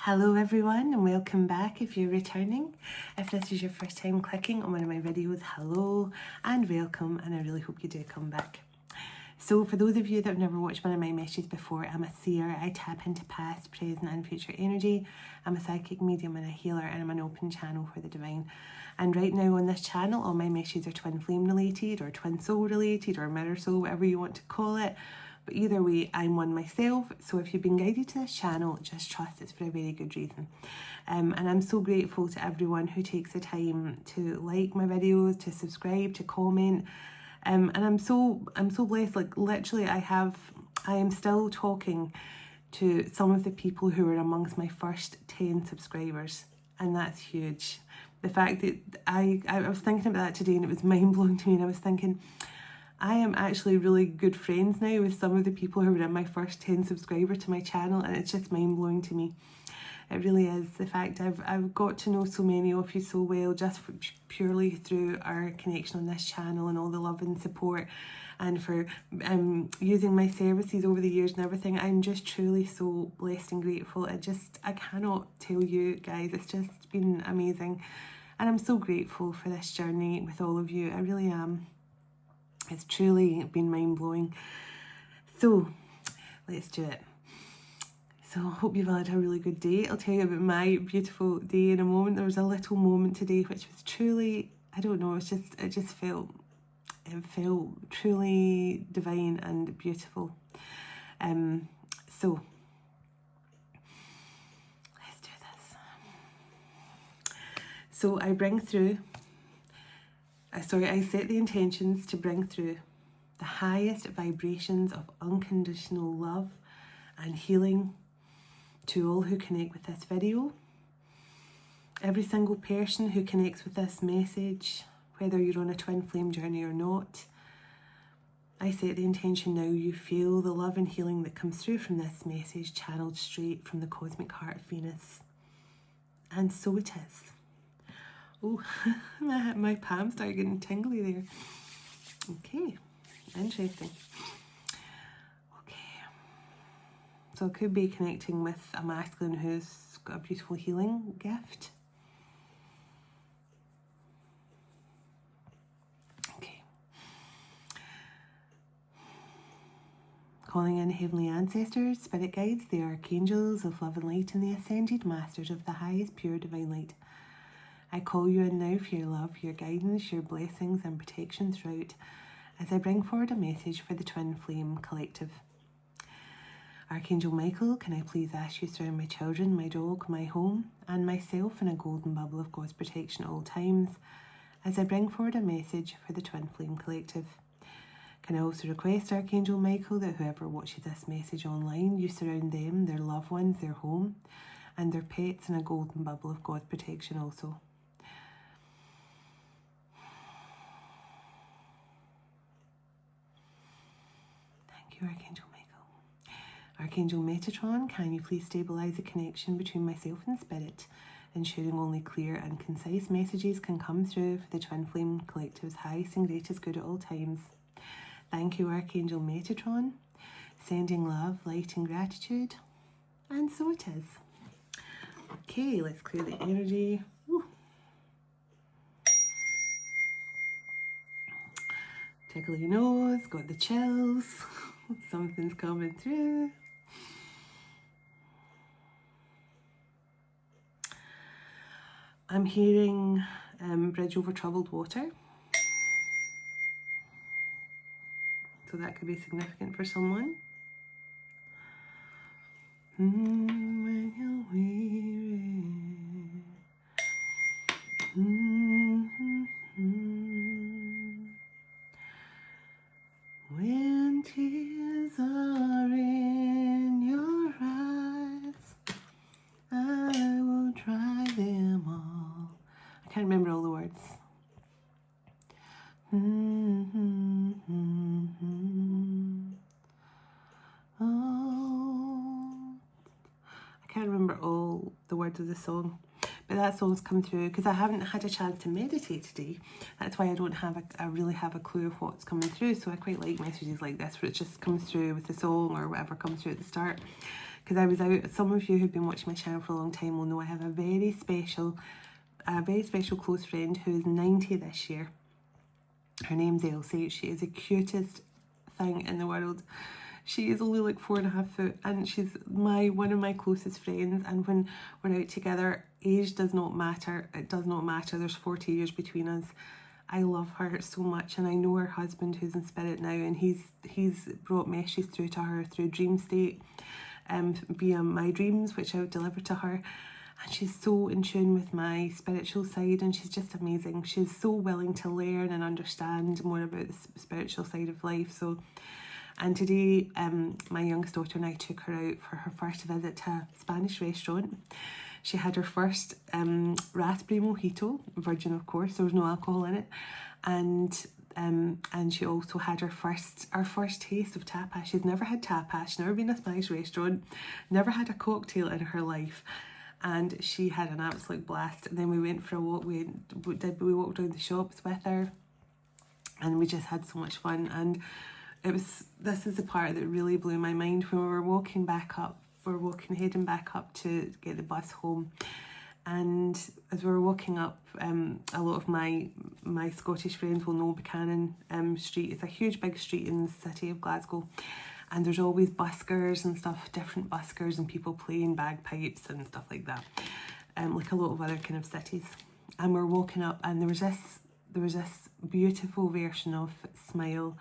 Hello everyone and welcome back if you're returning. If this is your first time clicking on one of my videos, hello and welcome, and I really hope you do come back. So for those of you that have never watched one of my messages before, I'm a seer. I tap into past, present and future energy. I'm a psychic medium and a healer, and I'm an open channel for the divine. And right now on this channel, all my messages are twin flame related or twin soul related or mirror soul, whatever you want to call it. But either way, I'm one myself, so if you've been guided to this channel, just trust it's for a very good reason. And I'm so grateful to everyone who takes the time to like my videos, to subscribe, to comment. And I'm so blessed. Like literally, I am still talking to some of the people who were amongst my first 10 subscribers, and that's huge. The fact that I was thinking about that today, and it was mind blowing to me, and I was thinking, I am actually really good friends now with some of the people who were in my first 10 subscribers to my channel, and it's just mind-blowing to me. It really is. The fact I've got to know so many of you so well just purely through our connection on this channel and all the love and support, and for using my services over the years and everything. I'm just truly so blessed and grateful. I cannot tell you guys, it's just been amazing, and I'm so grateful for this journey with all of you. I really am. It's truly been mind-blowing. So let's do it. So I hope you've had a really good day. I'll tell you about my beautiful day in a moment. There was a little moment today which was truly, I don't know, it felt truly divine and beautiful. So let's do this. So I set the intentions to bring through the highest vibrations of unconditional love and healing to all who connect with this video. Every single person who connects with this message, whether you're on a twin flame journey or not, I set the intention now you feel the love and healing that comes through from this message, channeled straight from the cosmic heart of Venus. And so it is. Oh, my palms started getting tingly there. Okay, interesting. Okay, so I could be connecting with a masculine who's got a beautiful healing gift. Okay. Calling in heavenly ancestors, spirit guides, the archangels of love and light, and the ascended masters of the highest pure divine light. I call you in now for your love, your guidance, your blessings and protection throughout, as I bring forward a message for the Twin Flame Collective. Archangel Michael, can I please ask you to surround my children, my dog, my home, and myself in a golden bubble of God's protection at all times, as I bring forward a message for the Twin Flame Collective. Can I also request, Archangel Michael, that whoever watches this message online, you surround them, their loved ones, their home, and their pets in a golden bubble of God's protection also. Archangel Michael. Archangel Metatron, can you please stabilize the connection between myself and Spirit, ensuring only clear and concise messages can come through for the Twin Flame Collective's highest and greatest good at all times. Thank you, Archangel Metatron. Sending love, light and gratitude. And so it is. Okay, let's clear the energy. Woo. Tickle your nose, got the chills. Something's coming through. I'm hearing bridge over troubled water. So that could be significant for someone. When you're weary. When tears are in your eyes, I will dry them all. I can't remember all the words. Oh, I can't remember all the words of the song. But that song's come through because I haven't had a chance to meditate today. That's why I don't have I really have a clue of what's coming through. So I quite like messages like this where it just comes through with the song or whatever comes through at the start. because I was out, some of you who've been watching my channel for a long time will know I have a very special close friend who is 90 this year. Her name's Elsie. She is the cutest thing in the world. She is only like 4.5 foot, and she's one of my closest friends, and when we're out together, age does not matter. It does not matter. There's 40 years between us. I love her so much, and I know her husband who's in spirit now, and he's brought messages through to her through dream state, via my dreams, which I would deliver to her. And she's so in tune with my spiritual side, and she's just amazing. She's so willing to learn and understand more about the spiritual side of life. So, and today, my youngest daughter and I took her out for her first visit to a Spanish restaurant. She had her first raspberry mojito, virgin of course, there was no alcohol in it, and she also had her first taste of tapas. She's never had tapas, never been to a Spanish restaurant, never had a cocktail in her life, and she had an absolute blast. And then we went for a walk. We walked around the shops with her, and we just had so much fun. And this is the part that really blew my mind when we were walking back up. Heading back up to get the bus home, and as we were walking up, a lot of my Scottish friends will know Buchanan Street. It's a huge big street in the city of Glasgow, and there's always buskers and stuff, different buskers and people playing bagpipes and stuff like that, like a lot of other kind of cities. And we're walking up, and there was this beautiful version of Smile,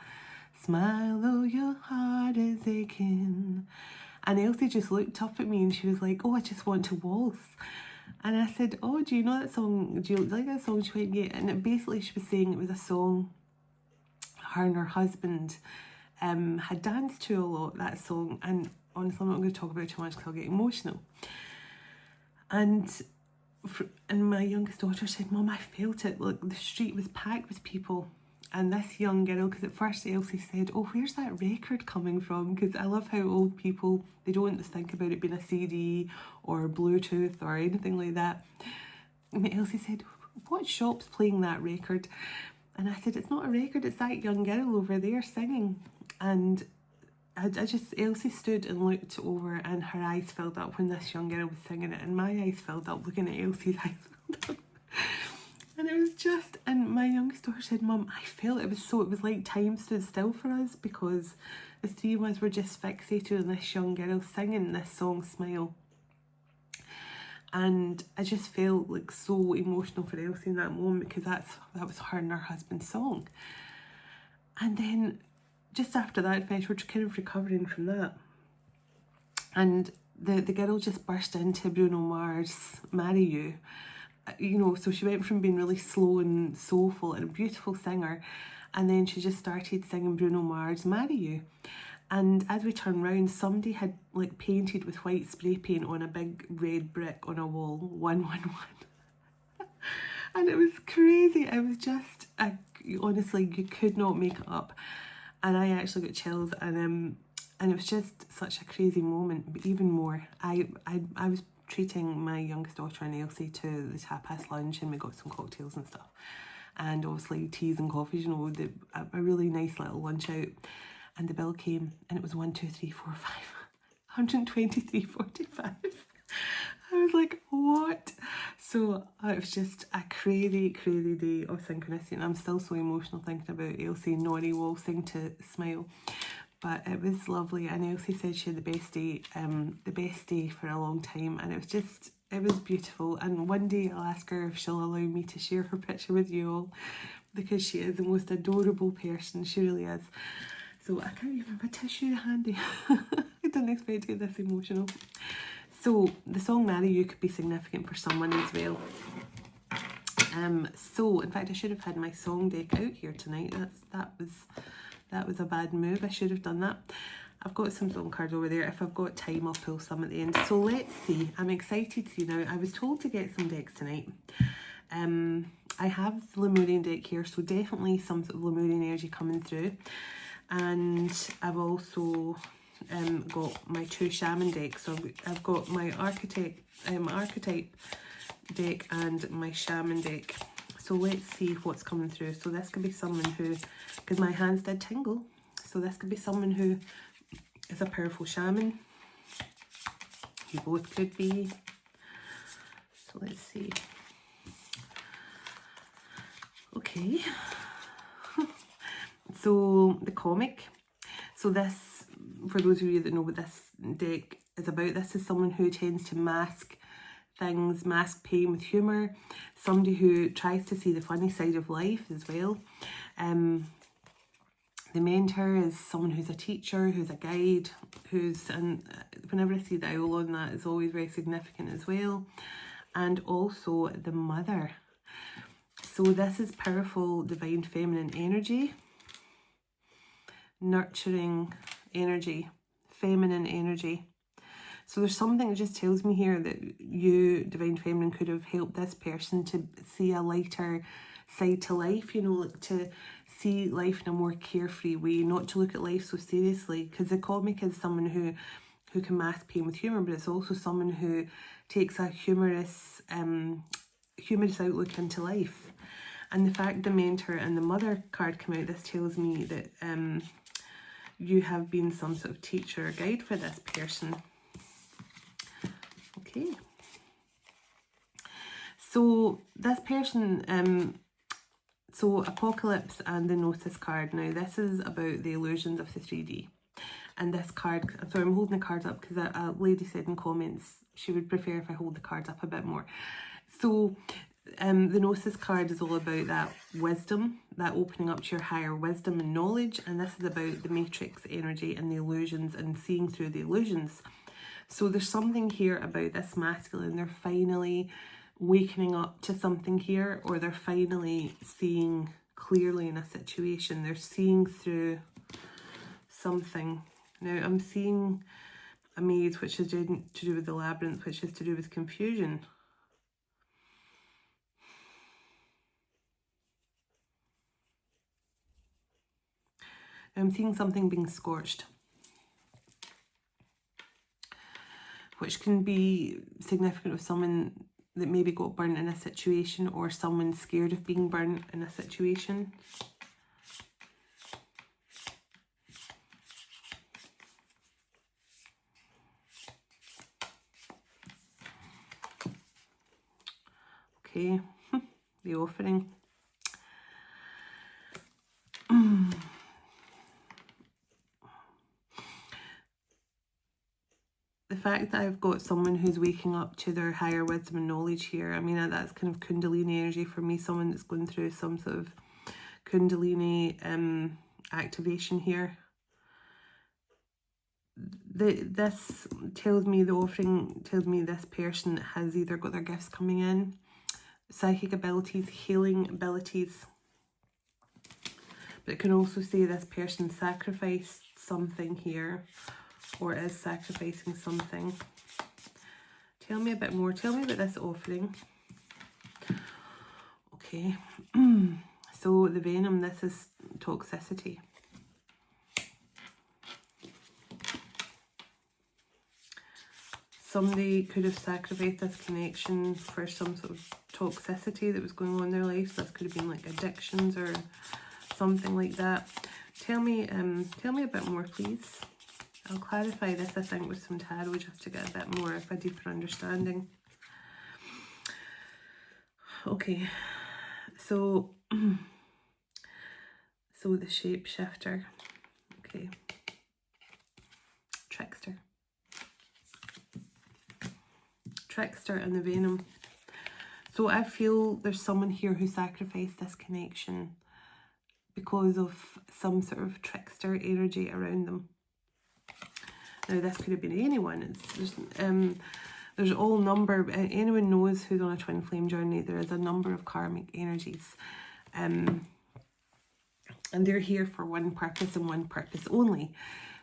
Smile though your heart is aching. And Elsie just looked up at me and she was like, oh, I just want to waltz. And I said, oh, do you know that song? Do you like that song? She went, yeah. And basically she was saying it was a song her and her husband had danced to a lot, that song. And honestly, I'm not going to talk about it too much because I'll get emotional. And my youngest daughter said, Mum, I felt it. Look, the street was packed with people. And this young girl, because at first Elsie said, oh, where's that record coming from? Because I love how old people, they don't think about it being a CD or Bluetooth or anything like that. And Elsie said, what shop's playing that record? And I said, it's not a record, it's that young girl over there singing. And Elsie stood and looked over, and her eyes filled up when this young girl was singing it. And my eyes filled up looking at Elsie's eyes filled up. And it was just, and my youngest daughter said, Mum, I felt it was like time stood still for us, because the three of us were just fixated on this young girl singing this song, Smile. And I just felt like so emotional for Elsie in that moment, because that was her and her husband's song. And then just after that finished, we're kind of recovering from that. And the girl just burst into Bruno Mars' Marry You. You know, so she went from being really slow and soulful and a beautiful singer, and then she just started singing Bruno Mars' Marry You. And as we turned round, somebody had like painted with white spray paint on a big red brick on a wall, 111. And it was crazy. It was just, honestly, you could not make it up. And I actually got chills, and it was just such a crazy moment. But even more, I was treating my youngest daughter and Elsie to the tapas lunch, and we got some cocktails and stuff, and obviously teas and coffees, you know, a really nice little lunch out. And the bill came, and it was 123.45. I was like, what? So it was just a crazy day of synchronicity, and I'm still so emotional thinking about Elsie naughty waltzing to Smile. But it was lovely, and Elsie said she had the best day for a long time, and it was beautiful. And one day I'll ask her if she'll allow me to share her picture with you all, because she is the most adorable person, she really is. So I can't even have a tissue handy. I didn't expect to get this emotional. So the song Marry You could be significant for someone as well. So in fact, I should have had my song deck out here tonight. That was a bad move. I should have done that. I've got some song cards over there. If I've got time, I'll pull some at the end. So let's see. I'm excited to see now. I was told to get some decks tonight. I have the Lemurian deck here, so definitely some sort of Lemurian energy coming through. And I've also got my two Shaman decks. So I've got my Archetype deck and my Shaman deck. So let's see what's coming through. So this could be someone who, because my hands did tingle, so this could be someone who is a powerful shaman. You both could be. So let's see. Okay. So the comic. So this, for those of you that know what this deck is about, this is someone who tends to mask things, mask pain with humour. Somebody who tries to see the funny side of life as well. The mentor is someone who's a teacher, who's a guide, and whenever I see the owl on that, it's always very significant as well. And also the mother. So this is powerful, divine feminine energy, nurturing energy, feminine energy. So there's something that just tells me here that you, divine feminine, could have helped this person to see a lighter side to life, you know, like to see life in a more carefree way, not to look at life so seriously, because the comic is someone who can mask pain with humour, but it's also someone who takes a humorous outlook into life. And the fact the mentor and the mother card come out, this tells me that you have been some sort of teacher or guide for this person. Okay. So this person, so Apocalypse and the Gnosis card. Now this is about the illusions of the 3D. And this card, sorry, I'm holding the cards up because a lady said in comments she would prefer if I hold the cards up a bit more. So the Gnosis card is all about that wisdom, that opening up to your higher wisdom and knowledge. And this is about the matrix energy and the illusions and seeing through the illusions. So there's something here about this masculine. They're finally waking up to something here, or they're finally seeing clearly in a situation. They're seeing through something. Now I'm seeing a maze, which is to do with the labyrinth, which is to do with confusion. I'm seeing something being scorched, which can be significant of someone that maybe got burnt in a situation, or someone scared of being burnt in a situation. Okay, the offering. The fact that I've got someone who's waking up to their higher wisdom and knowledge here, I mean, that's kind of Kundalini energy for me, someone that's going through some sort of Kundalini activation here. This tells me, the offering tells me this person has either got their gifts coming in, psychic abilities, healing abilities, but it can also say this person sacrificed something here, or is sacrificing something. Tell me a bit more. Tell me about this offering. Okay. So the venom, this is toxicity. Somebody could have sacrificed this connection for some sort of toxicity that was going on in their life. So this could have been like addictions or something like that. Tell me a bit more, please. I'll clarify this, I think, with some tarot just to get a bit more of a deeper understanding. Okay, so the shapeshifter. Okay, trickster and the venom. So I feel there's someone here who sacrificed this connection because of some sort of trickster energy around them. Now this could have been anyone. There's all number. Anyone knows who's on a twin flame journey. There is a number of karmic energies, and they're here for one purpose and one purpose only,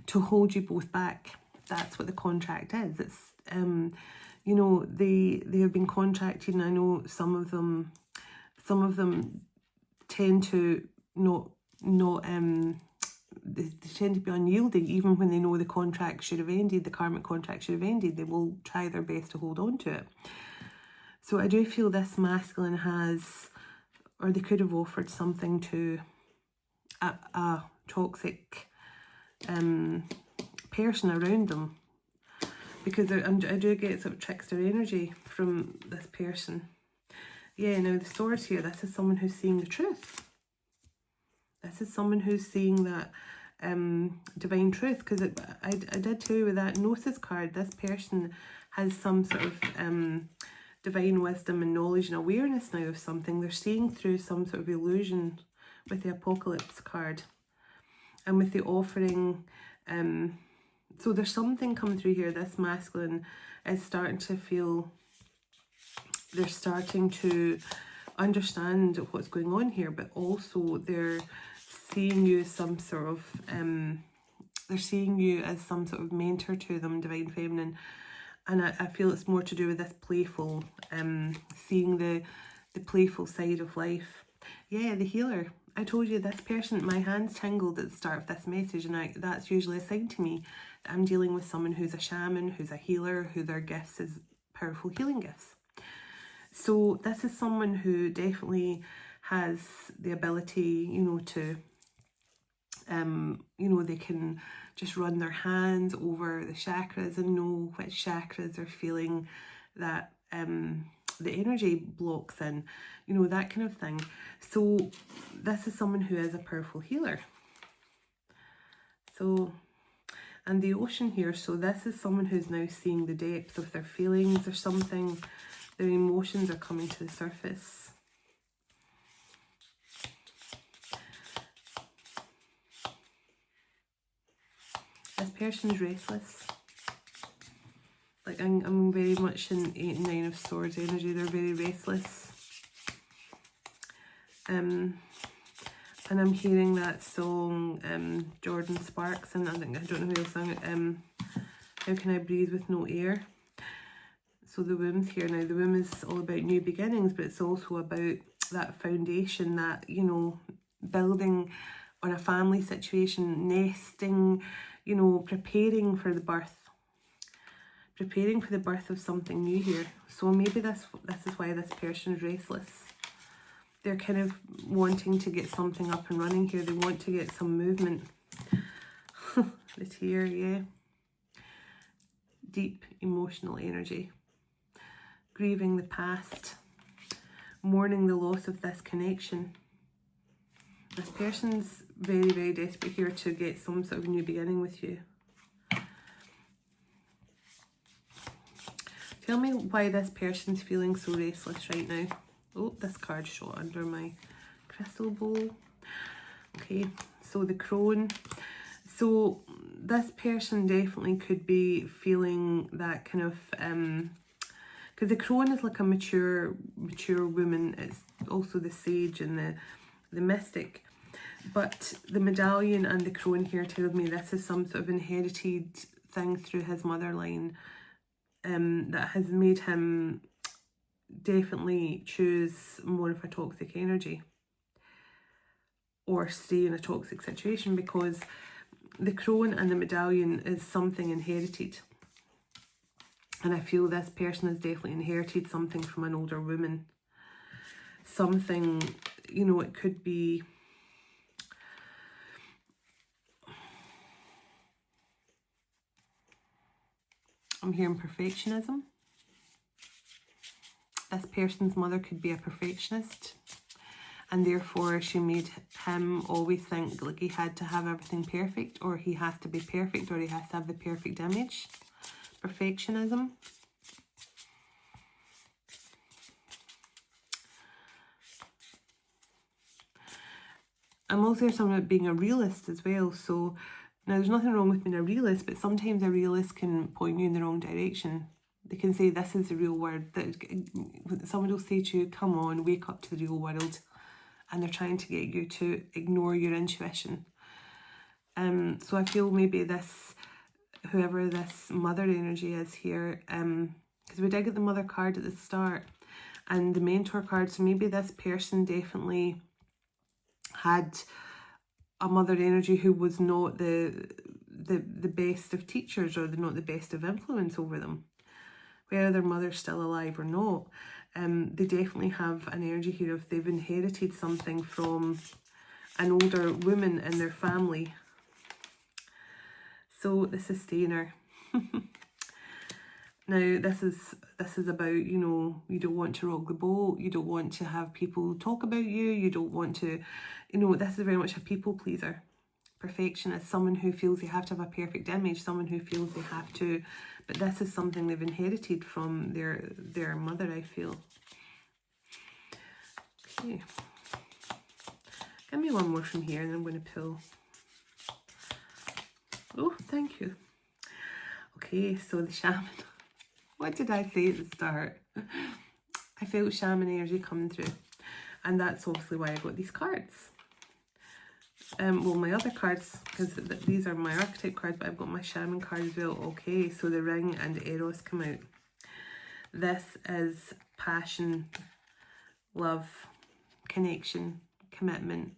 to hold you both back. That's what the contract is. It's you know, they have been contracted, and I know some of them tend to they tend to be unyielding, even when they know the contract should have ended, the karmic contract should have ended. They will try their best to hold on to it. So I do feel this masculine has, or they could have offered something to a toxic person around them. because I do get sort of trickster energy from this person. Yeah, now the swords here, this is someone who's seeing the truth. This is someone who's seeing that divine truth, because I did tell you with that Gnosis card, this person has some sort of divine wisdom and knowledge and awareness now of something. They're seeing through some sort of illusion with the Apocalypse card and with the offering. So there's something coming through here. This masculine is starting to feel, they're starting to understand what's going on here, but also they're seeing you as some sort of, they're seeing you as some sort of mentor to them, divine feminine. And I feel it's more to do with this playful, seeing the playful side of life. Yeah, the healer. I told you this person, my hands tingled at the start of this message, and that's usually a sign to me that I'm dealing with someone who's a shaman, who's a healer, who their gifts is powerful healing gifts. So this is someone who definitely has the ability, you know, to, you know, they can just run their hands over the chakras and know which chakras are feeling that the energy blocks in, you know, that kind of thing. So this is someone who is a powerful healer. So, and the ocean here, so this is someone who's now seeing the depth of their feelings or something. Their emotions are coming to the surface. This person's restless. Like I'm very much in 8 and 9 of Swords energy. They're very restless. And I'm hearing that song, Jordan Sparks, and I don't know who else sang it. How can I breathe with no air? So the womb's here now. The womb is all about new beginnings, but it's also about that foundation, that, you know, building on a family situation, nesting, you know, preparing for the birth. Preparing for the birth of something new here. So maybe this is why this person is restless. They're kind of wanting to get something up and running here. They want to get some movement. The tear, yeah. Deep emotional energy. Grieving the past. Mourning the loss of this connection. This person's very, very desperate here to get some sort of new beginning with you. Tell me why this person's feeling so restless right now. Oh, this card shot under my crystal bowl. Okay, so the crone. So this person definitely could be feeling that kind of, because the crone is like a mature woman. It's also the sage and the mystic. But the medallion and the crone here tell me this is some sort of inherited thing through his mother line. That has made him definitely choose more of a toxic energy or stay in a toxic situation, because the crone and the medallion is something inherited. And I feel this person has definitely inherited something from an older woman. Something, you know, it could be... I'm hearing perfectionism. This person's mother could be a perfectionist, and therefore she made him always think like he had to have everything perfect, or he has to be perfect, or he has to have the perfect image. Perfectionism. I'm also hearing something about being a realist as well. So now, there's nothing wrong with being a realist, but sometimes a realist can point you in the wrong direction. They can say, this is the real world. Someone will say to you, come on, wake up to the real world. And they're trying to get you to ignore your intuition. So I feel maybe this, whoever this mother energy is here, because we did get the mother card at the start and the mentor card. So maybe this person definitely had a mother energy who was not the best of teachers, or not the best of influence over them, whether their mother's still alive or not. They definitely have an energy here of they've inherited something from an older woman in their family. So the sustainer. Now, this is about, you know, you don't want to rock the boat, you don't want to have people talk about you, you don't want to, you know, this is very much a people pleaser. Perfectionist, someone who feels they have to have a perfect image, someone who feels they have to, but this is something they've inherited from their mother, I feel. Okay. Give me one more from here and I'm going to pull. Oh, thank you. Okay, so the shaman. What did I say at the start? I felt shaman energy coming through. And that's obviously why I got these cards. Well, my other cards, because these are my archetype cards, but I've got my shaman card as well. Okay, so the ring and Eros come out. This is passion, love, connection, commitment,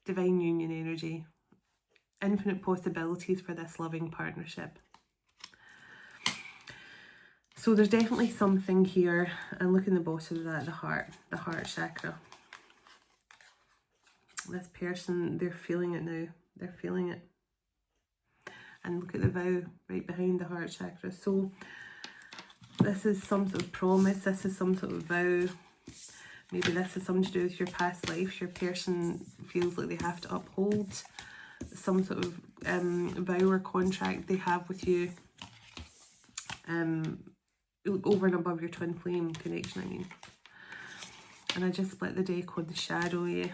divine union energy, infinite possibilities for this loving partnership. So there's definitely something here, and look in the bottom of that, the heart chakra. This person, they're feeling it now. They're feeling it. And look at the vow right behind the heart chakra. So this is some sort of promise. This is some sort of vow. Maybe this is something to do with your past life. Your person feels like they have to uphold some sort of vow or contract they have with you. Over and above your twin flame connection, I mean. And I just split the deck on the shadow, yeah.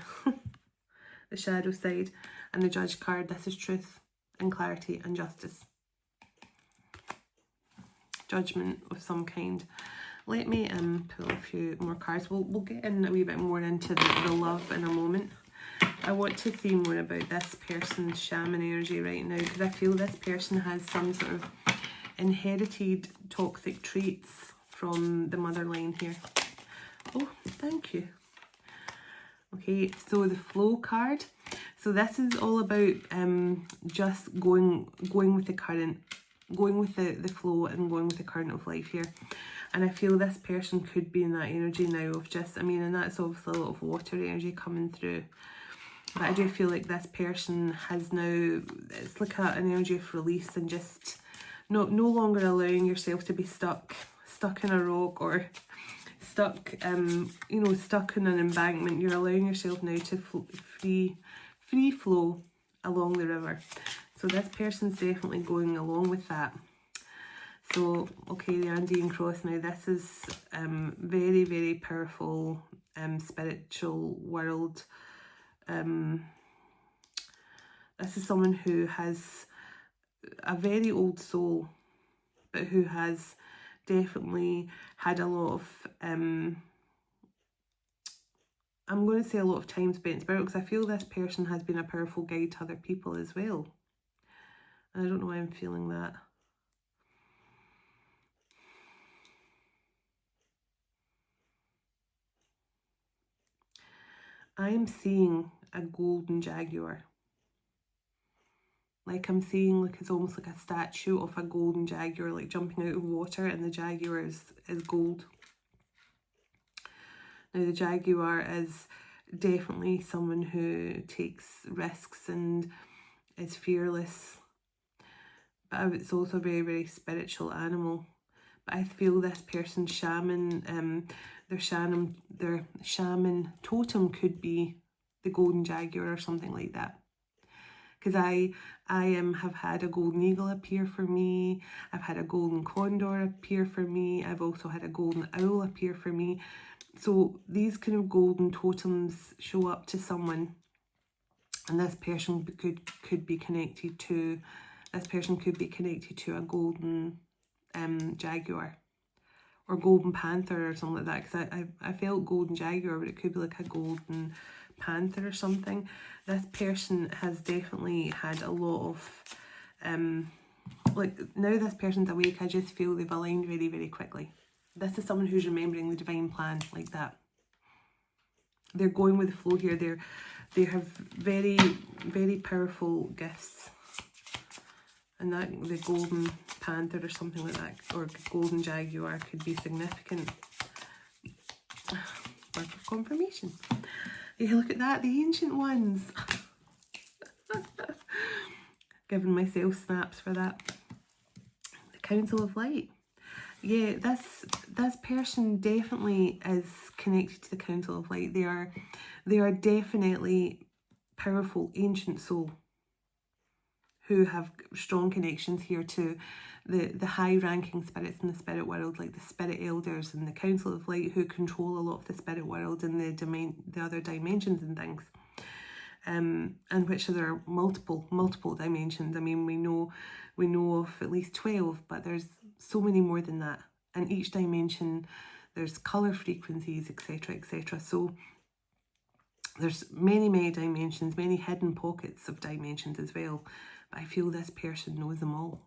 The shadow side, and the judge card. This is truth and clarity and justice. Judgment of some kind. Let me pull a few more cards. We'll get in a wee bit more into the love in a moment. I want to see more about this person's shaman energy right now, because I feel this person has some sort of inherited toxic traits from the mother line here. Oh, thank you. Okay, so the flow card. So this is all about just going with the current, going with the flow and going with the current of life here. And I feel this person could be in that energy now of just, I mean, and that's obviously a lot of water energy coming through. But I do feel like this person has now, it's like an energy of release and just no longer allowing yourself to be stuck in a rock or stuck, you know, stuck in an embankment. You're allowing yourself now to free flow along the river. So this person's definitely going along with that. So, okay, the Andean cross now. This is very, very powerful spiritual world. This is someone who has a very old soul, but who has definitely had a lot of, I'm going to say a lot of time spent in spirit, because I feel this person has been a powerful guide to other people as well. And I don't know why I'm feeling that. I am seeing a golden jaguar. Like I'm seeing, like it's almost like a statue of a golden jaguar, like jumping out of water, and the jaguar is gold. Now the jaguar is definitely someone who takes risks and is fearless, but it's also a very, very spiritual animal. But I feel this person's shaman, their shaman totem could be the golden jaguar or something like that. Because I have had a golden eagle appear for me. I've had a golden condor appear for me. I've also had a golden owl appear for me. So these kind of golden totems show up to someone, and this person could be connected to. This person could be connected to a golden jaguar or golden panther or something like that. Because I felt golden jaguar, but it could be like a golden panther or something. This person has definitely had a lot of like now this person's awake, I just feel they've aligned very, very quickly. This is someone who's remembering the divine plan like that. They're going with the flow here. They have very, very powerful gifts. And that the golden panther or something like that, or golden jaguar, could be significant. Work of confirmation. Yeah, look at that, the ancient ones. Giving myself snaps for that. The Council of Light. yeah, this person definitely is connected to the Council of Light. They are definitely powerful ancient soul who have strong connections here to the high-ranking spirits in the spirit world, like the spirit elders and the Council of Light, who control a lot of the spirit world and the other dimensions and things. And which there are multiple dimensions. I mean, we know of at least 12, but there's so many more than that. And each dimension, there's colour frequencies, etc., etc. So there's many dimensions, many hidden pockets of dimensions as well. But I feel this person knows them all.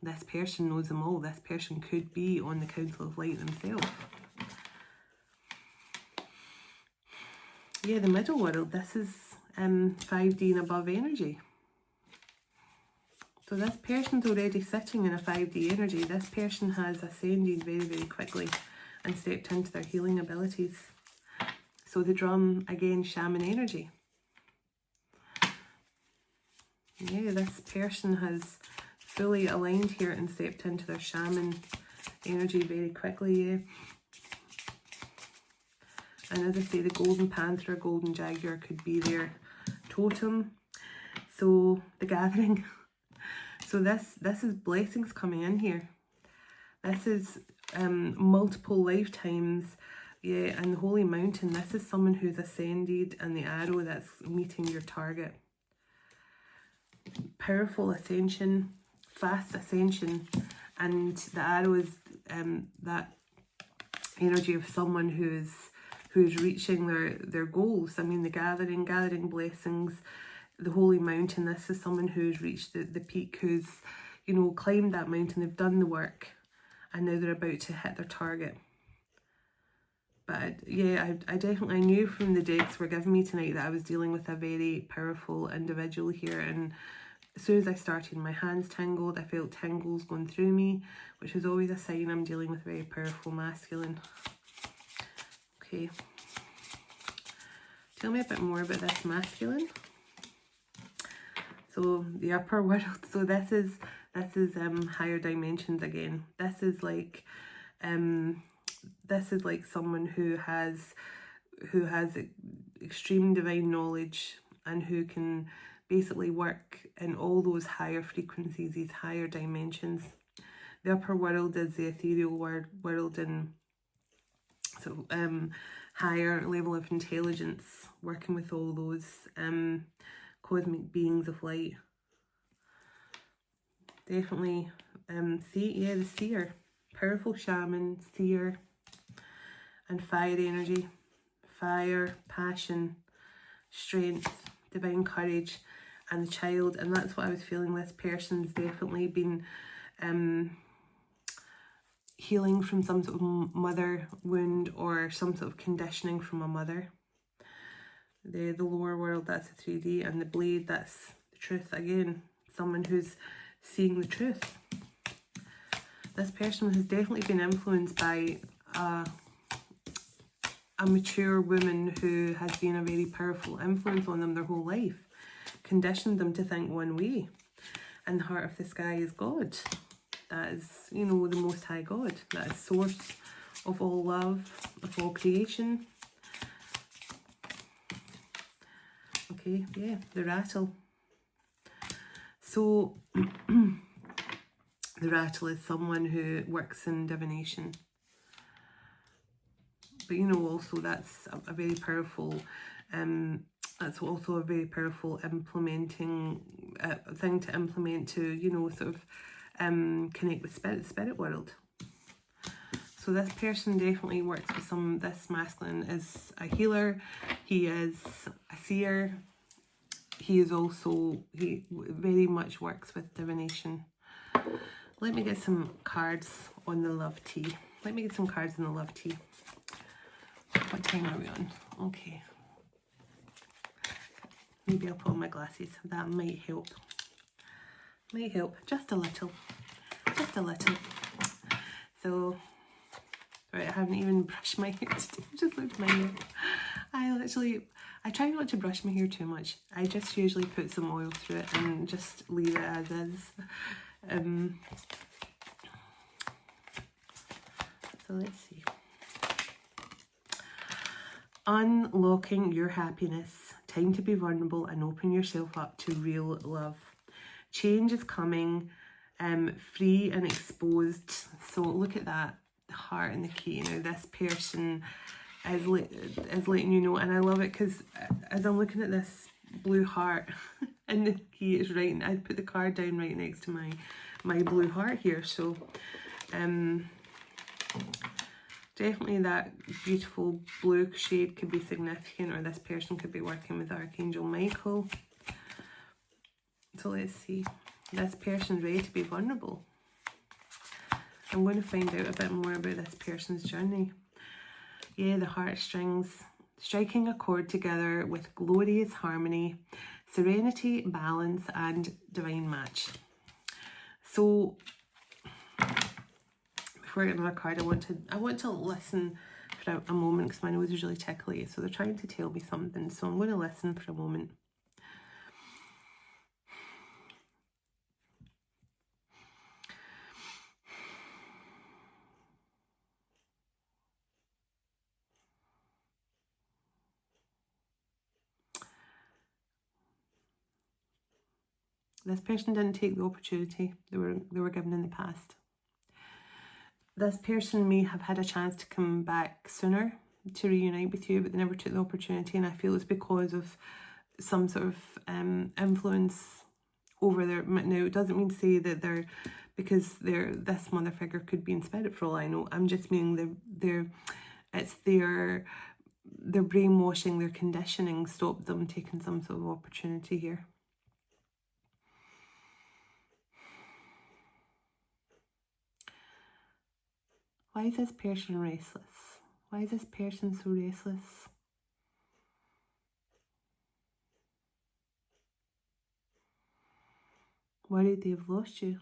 This person knows them all. This person could be on the Council of Light themselves. Yeah, the middle world. This is 5D and above energy. So this person's already sitting in a 5D energy. This person has ascended very quickly and stepped into their healing abilities. So the drum, again, shaman energy. Yeah, this person has fully aligned here and stepped into their shaman energy very quickly, yeah. And as I say, the golden panther, golden jaguar could be their totem. So the gathering. So this is blessings coming in here. This is multiple lifetimes. Yeah, and the holy mountain. This is someone who's ascended, and the arrow that's meeting your target. Powerful ascension, fast ascension, and the arrow is that energy of someone who's reaching their goals. I mean, the gathering blessings, the holy mountain. This is someone who's reached the peak, who's, you know, climbed that mountain. They've done the work, and now they're about to hit their target. But yeah, I definitely knew from the decks were giving me tonight that I was dealing with a very powerful individual here. And as soon as I started, my hands tingled. I felt tingles going through me, which is always a sign I'm dealing with very powerful masculine. Okay. Tell me a bit more about this masculine. So the upper world. So this is higher dimensions again. This is like someone who has extreme divine knowledge and who can basically work in all those higher frequencies, these higher dimensions. The upper world is the ethereal world and so higher level of intelligence, working with all those cosmic beings of light. Definitely the seer, powerful shaman, seer, and fire energy, fire, passion, strength, divine courage, and the child. And that's what I was feeling. This person's definitely been healing from some sort of mother wound or some sort of conditioning from a mother. The lower world, that's a 3D, and the blade, that's the truth again. Someone who's seeing the truth. This person has definitely been influenced by a mature woman who has been a very powerful influence on them their whole life, conditioned them to think one way. And the heart of the sky is God. That is, you know, the Most High God. That is source of all love, of all creation. Okay, yeah, the rattle. So, the rattle is someone who works in divination. But, you know, also that's a very powerful, that's also a very powerful implementing thing to implement to, you know, sort of connect with spirit world. So this person definitely works with this masculine is a healer, he is a seer, he very much works with divination. Let me get some cards on the love tea. Let me get some cards on the love tea. What time are we on? Okay. Maybe I'll put on my glasses. That might help. Might help. Just a little. Just a little. So, right, I haven't even brushed my hair today. Just looked at my hair. I try not to brush my hair too much. I just usually put some oil through it and just leave it as is. So let's see. Unlocking your happiness. Time to be vulnerable and open yourself up to real love. Change is coming, free and exposed. So look at that, the heart and the key. Now this person is letting you know, and I love it because as I'm looking at this blue heart and the key is right, and I'd put the card down right next to my blue heart here. So definitely that beautiful blue shade could be significant, or this person could be working with Archangel Michael. So let's see. This person's ready to be vulnerable. I'm going to find out a bit more about this person's journey. Yeah, the heartstrings. Striking a chord together with glorious harmony, serenity, balance, and divine match. So before I get another card, I want to listen for a moment because my nose is really tickly. So they're trying to tell me something. So I'm going to listen for a moment. This person didn't take the opportunity they were given in the past. This person may have had a chance to come back sooner to reunite with you, but they never took the opportunity, and I feel it's because of some sort of influence over their. Now, it doesn't mean to say that this mother figure could be in spirit for all I know. I'm just meaning it's their brainwashing, their conditioning stopped them taking some sort of opportunity here. Why is this person restless? Why is this person so restless? Worried they've lost you.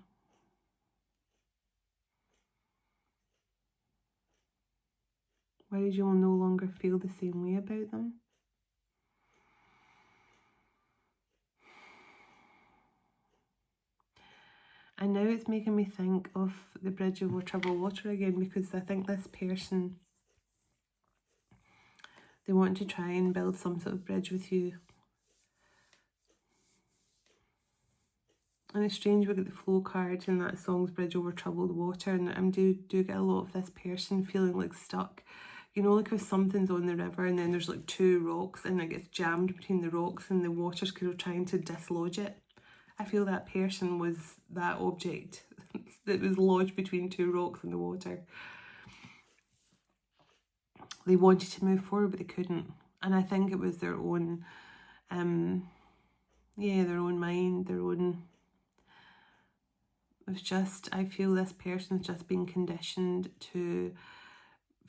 Worried you will no longer feel the same way about them. And now it's making me think of the bridge over troubled water again, because I think this person, they want to try and build some sort of bridge with you. And it's strange, we get the flow card in that song's Bridge Over Troubled Water, and I do get a lot of this person feeling like stuck. You know, like if something's on the river and then there's like two rocks and it gets jammed between the rocks and the water's kind of trying to dislodge it. I feel that person was that object that was lodged between two rocks in the water. They wanted to move forward, but they couldn't. And I think it was their own, their own mind, their own... It's just, I feel this person's just been conditioned to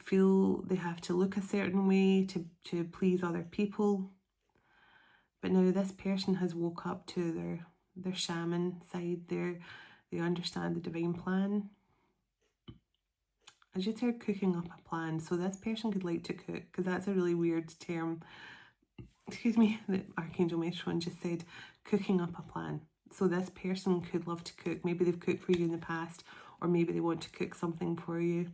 feel they have to look a certain way to please other people. But now this person has woke up to their shaman side. They understand the divine plan. I just heard cooking up a plan. So this person could like to cook, because that's a really weird term. Excuse me, the Archangel Metron just said cooking up a plan. So this person could love to cook. Maybe they've cooked for you in the past, or maybe they want to cook something for you.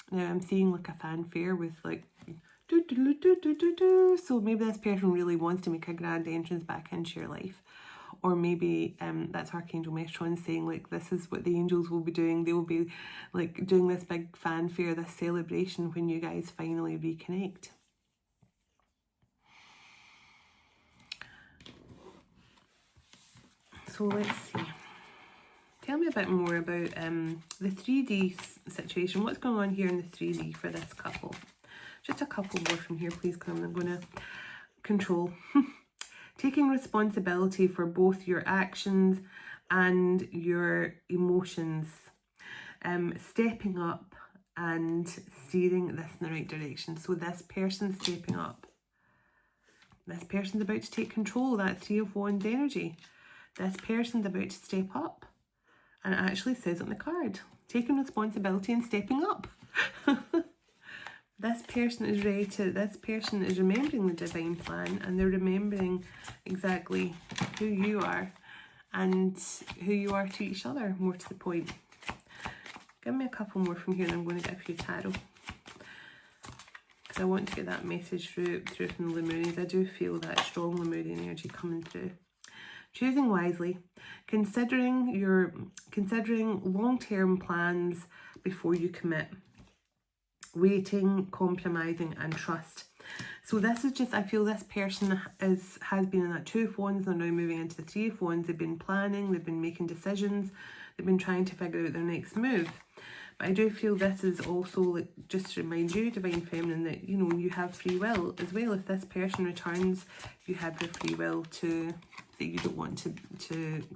Now I'm seeing like a fanfare with like do do do do do do. So maybe this person really wants to make a grand entrance back into your life. Or maybe that's Archangel Metron saying like this is what the angels will be doing. They will be like doing this big fanfare, this celebration when you guys finally reconnect. So let's see. Tell me a bit more about the 3D situation. What's going on here in the 3D for this couple? Just a couple more from here, please, because I'm going to control. Taking responsibility for both your actions and your emotions. Stepping up and steering this in the right direction. So this person's stepping up. This person's about to take control, that 3 of Wands energy. This person's about to step up. And it actually says on the card, taking responsibility and stepping up. This person is ready to, this person is remembering the divine plan, and they're remembering exactly who you are. and who you are to each other, more to the point. Give me a couple more from here and I'm going to give you tarot. Because I want to get that message through from the Lemurians. I do feel that strong Lemurian energy coming through. Choosing wisely, considering long-term plans before you commit, waiting, compromising, and trust. So this is just, I feel this person has been in that Two of Wands, they're now moving into the Three of Wands. They've been planning, they've been making decisions, they've been trying to figure out their next move. But I do feel this is also, like, just to remind you, Divine Feminine, that, you know, you have free will as well. If this person returns, you have the free will to, that you don't want to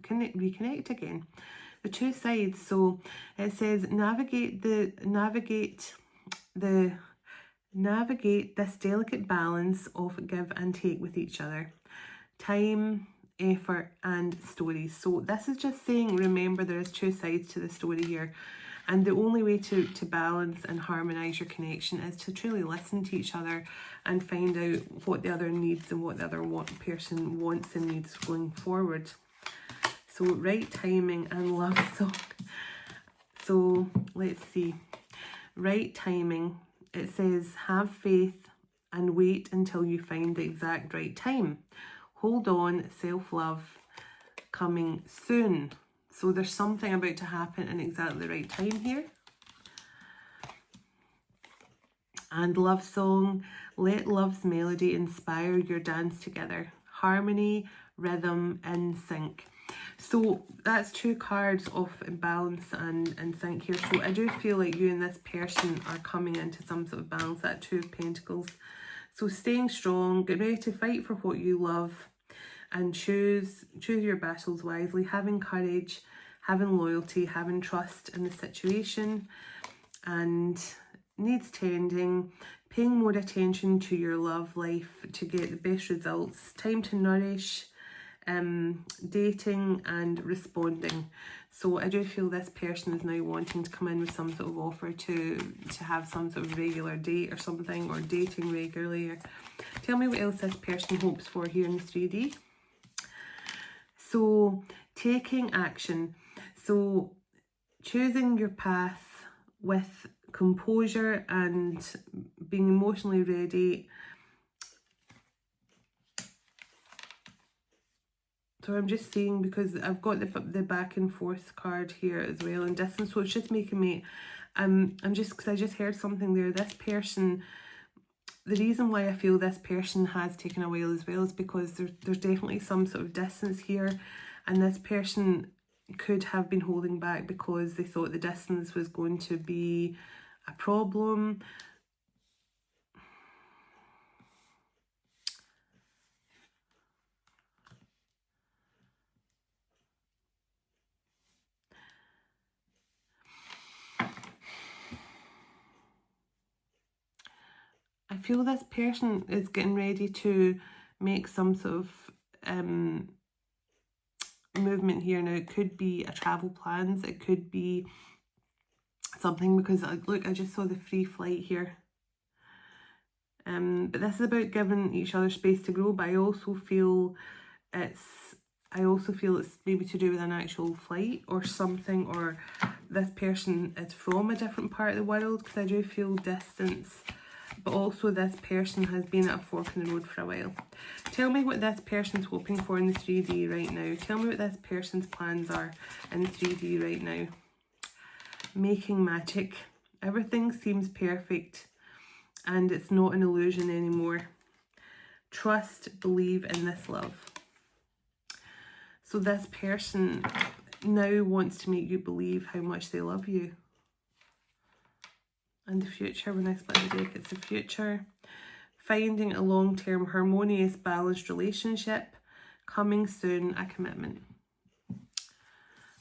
reconnect again. The two sides. So it says navigate this delicate balance of give and take with each other. Time, effort, and stories. So this is just saying, remember, there is two sides to the story here. And the only way to balance and harmonise your connection is to truly listen to each other and find out what the other needs and what the other person wants and needs going forward. So right timing and love song. So let's see. Right timing. It says have faith and wait until you find the exact right time. Hold on, self-love, coming soon. So there's something about to happen in exactly the right time here. And love song, let love's melody inspire your dance together. Harmony, rhythm, in sync. So that's two cards of balance and sync here. So I do feel like you and this person are coming into some sort of balance, that Two of Pentacles. So staying strong, get ready to fight for what you love, and choose your battles wisely, having courage, having loyalty, having trust in the situation, and needs tending, paying more attention to your love life to get the best results, time to nourish, dating and responding. So I do feel this person is now wanting to come in with some sort of offer to have some sort of regular date or something, or dating regularly. Or tell me what else this person hopes for here in the 3D. So taking action. So choosing your path with composure and being emotionally ready. So I'm just saying, because I've got the back and forth card here as well, and distance, so it's just making me, because I just heard something there. This person, the reason why I feel this person has taken a while as well is because there's definitely some sort of distance here, and this person could have been holding back because they thought the distance was going to be a problem. I feel this person is getting ready to make some sort of movement here now. It could be a travel plans, it could be something, because look, I just saw the free flight here. But this is about giving each other space to grow. But I also feel it's maybe to do with an actual flight or something, or this person is from a different part of the world, because I do feel distance. But also this person has been at a fork in the road for a while. Tell me what this person's hoping for in the 3D right now. Tell me what this person's plans are in the 3D right now. Making magic. Everything seems perfect and it's not an illusion anymore. Trust, believe in this love. So this person now wants to make you believe how much they love you. And the future, when I split the deck, it's the future. Finding a long-term, harmonious, balanced relationship. Coming soon, a commitment.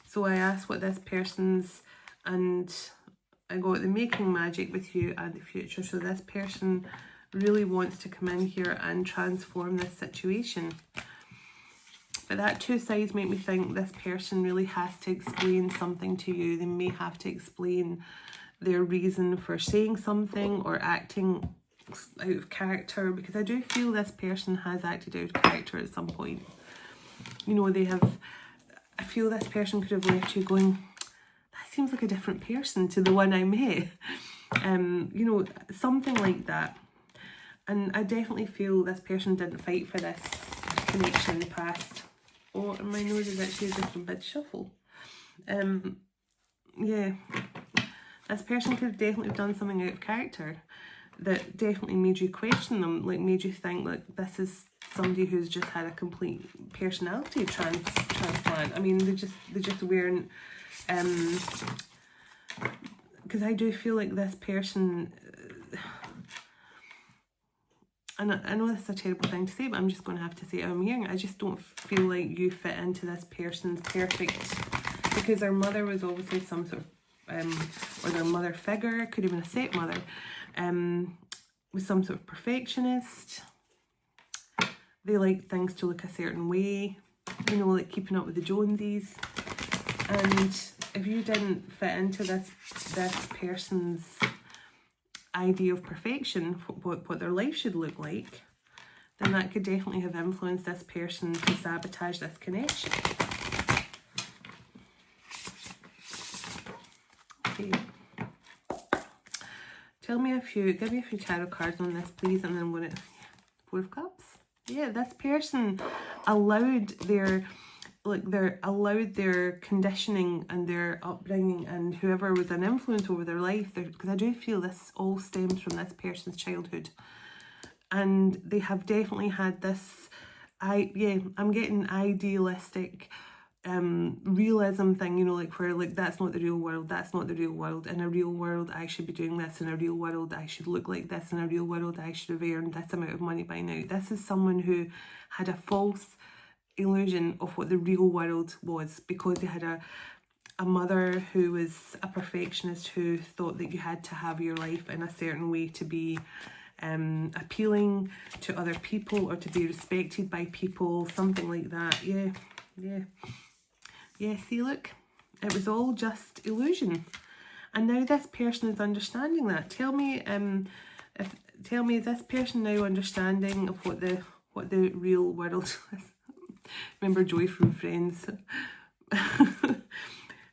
So I asked what this person's, and I got the making magic with you and the future. So this person really wants to come in here and transform this situation. But that two sides make me think this person really has to explain something to you. They may have to explain their reason for saying something or acting out of character, because I do feel this person has acted out of character at some point. You know, they have, feel this person could have left you going, that seems like a different person to the one I met. You know, something like that. And I definitely feel this person didn't fight for this connection in the past. Oh, and my nose is actually just a bit shuffle. Yeah, this person could have definitely done something out of character that definitely made you question them, like made you think like this is somebody who's just had a complete personality transplant. I mean, they just weren't, because I do feel like this person, and I know this is a terrible thing to say, but I'm just going to have to say it. I'm hearing, I just don't feel like you fit into this person's perfect, because their mother was obviously some sort of, or their mother figure, could have been a stepmother, was some sort of perfectionist. They like things to look a certain way, you know, like keeping up with the Joneses. And if you didn't fit into this person's idea of perfection, what their life should look like, then that could definitely have influenced this person to sabotage this connection. Okay. Give me a few tarot cards on this, please, and then I'm going to, Four of Cups. Yeah, this person allowed their conditioning and their upbringing and whoever was an influence over their life, because I do feel this all stems from this person's childhood, and they have definitely had this, I'm getting idealistic realism thing, you know, like where like that's not the real world, that's not the real world. In a real world I should be doing this, in a real world I should look like this, in a real world I should have earned this amount of money by now. This is someone who had a false illusion of what the real world was, because they had a mother who was a perfectionist, who thought that you had to have your life in a certain way to be appealing to other people or to be respected by people, something like that. Yeah, see, look, it was all just illusion, and now this person is understanding that. Tell me, is this person now understanding of what the real world is? Remember Joy from Friends?